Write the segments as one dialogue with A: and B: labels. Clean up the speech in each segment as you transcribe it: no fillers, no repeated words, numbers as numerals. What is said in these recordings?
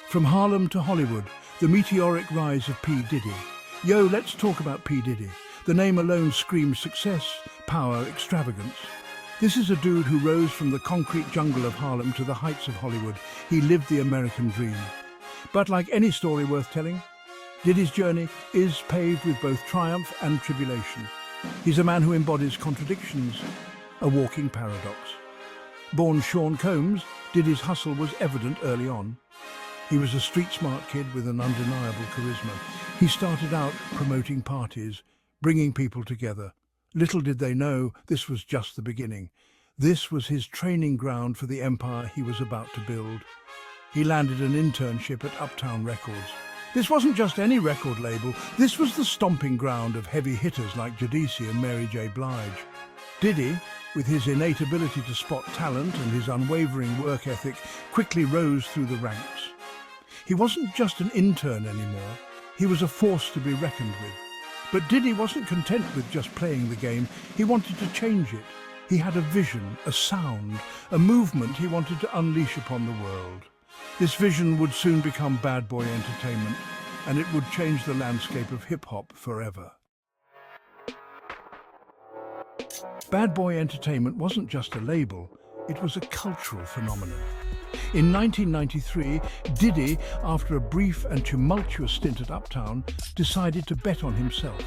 A: From Harlem to Hollywood, the meteoric rise of P. Diddy. Yo, let's talk about P. Diddy. The name alone screams success, power, extravagance. This is a dude who rose from the concrete jungle of Harlem to the heights of Hollywood. He lived the American dream. But like any story worth telling, Diddy's journey is paved with both triumph and tribulation. He's a man who embodies contradictions, a walking paradox. Born Sean Combs, Diddy's hustle was evident early on. He was a street-smart kid with an undeniable charisma. He started out promoting parties, bringing people together. Little did they know this was just the beginning. This was his training ground for the empire he was about to build. He landed an internship at Uptown Records. This wasn't just any record label, this was the stomping ground of heavy hitters like Jodeci and Mary J. Blige. Diddy, with his innate ability to spot talent and his unwavering work ethic, quickly rose through the ranks. He wasn't just an intern anymore, he was a force to be reckoned with. But Diddy wasn't content with just playing the game, he wanted to change it. He had a vision, a sound, a movement he wanted to unleash upon the world. This vision would soon become Bad Boy Entertainment, and it would change the landscape of hip-hop forever. Bad Boy Entertainment wasn't just a label, it was a cultural phenomenon. In 1993, Diddy, after a brief and tumultuous stint at Uptown, decided to bet on himself.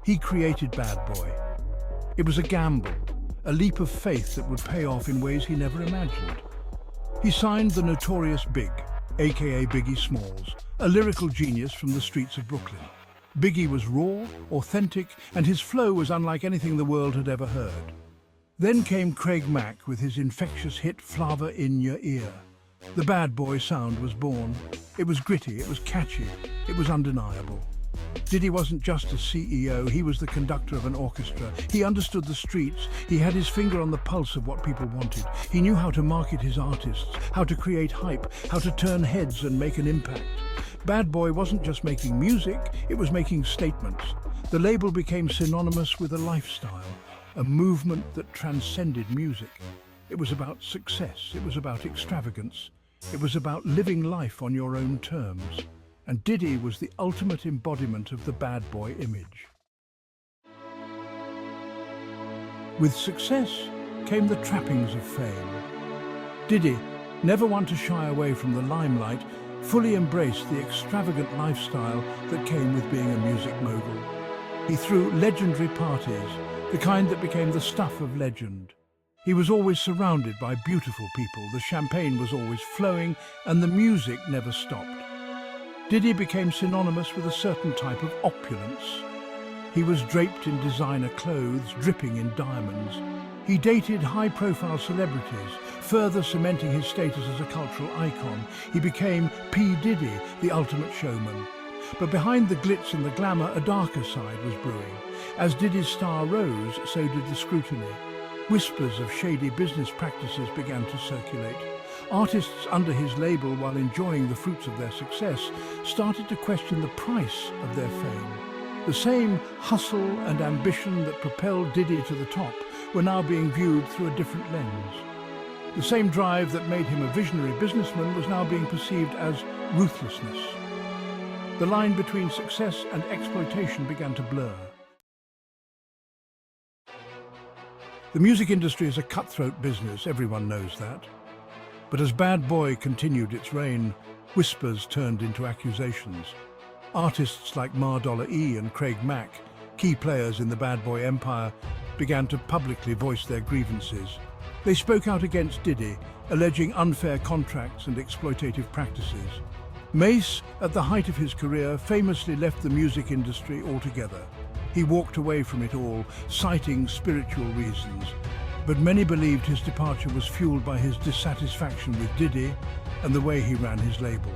A: He created Bad Boy. It was a gamble, a leap of faith that would pay off in ways he never imagined. He signed the Notorious B.I.G, aka Biggie Smalls, a lyrical genius from the streets of Brooklyn. Biggie was raw, authentic, and his flow was unlike anything the world had ever heard. Then came Craig Mack with his infectious hit Flava in Your Ear. The Bad Boy sound was born. It was gritty, it was catchy, it was undeniable. Diddy wasn't just a CEO, he was the conductor of an orchestra. He understood the streets, he had his finger on the pulse of what people wanted. He knew how to market his artists, how to create hype, how to turn heads and make an impact. Bad Boy wasn't just making music, it was making statements. The label became synonymous with a lifestyle, a movement that transcended music. It was about success, it was about extravagance, it was about living life on your own terms. And Diddy was the ultimate embodiment of the bad boy image. With success came the trappings of fame. Diddy, never one to shy away from the limelight, fully embraced the extravagant lifestyle that came with being a music mogul. He threw legendary parties, the kind that became the stuff of legend. He was always surrounded by beautiful people, the champagne was always flowing, and the music never stopped. Diddy became synonymous with a certain type of opulence. He was draped in designer clothes, dripping in diamonds. He dated high-profile celebrities, further cementing his status as a cultural icon. He became P. Diddy, the ultimate showman. But behind the glitz and the glamour, a darker side was brewing. As Diddy's star rose, so did the scrutiny. Whispers of shady business practices began to circulate. Artists under his label, while enjoying the fruits of their success, started to question the price of their fame. The same hustle and ambition that propelled Diddy to the top were now being viewed through a different lens. The same drive that made him a visionary businessman was now being perceived as ruthlessness. The line between success and exploitation began to blur. The music industry is a cutthroat business, everyone knows that. But as Bad Boy continued its reign, whispers turned into accusations. Artists like $E and Craig Mack, key players in the Bad Boy empire, began to publicly voice their grievances. They spoke out against Diddy, alleging unfair contracts and exploitative practices. Mace, at the height of his career, famously left the music industry altogether. He walked away from it all, citing spiritual reasons. But many believed his departure was fueled by his dissatisfaction with Diddy and the way he ran his label.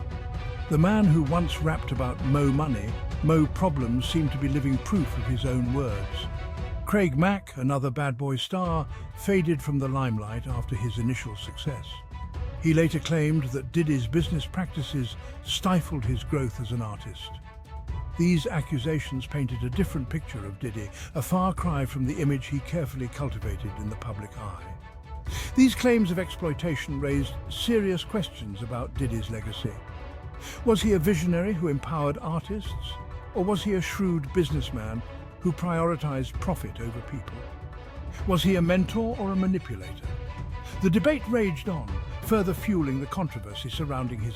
A: The man who once rapped about Mo money, Mo problems seemed to be living proof of his own words. Craig Mack, another Bad Boy star, faded from the limelight after his initial success. He later claimed that Diddy's business practices stifled his growth as an artist. These accusations painted a different picture of Diddy, a far cry from the image he carefully cultivated in the public eye. These claims of exploitation raised serious questions about Diddy's legacy. Was he a visionary who empowered artists, or was he a shrewd businessman who prioritized profit over people? Was he a mentor or a manipulator? The debate raged on, further fueling the controversy surrounding his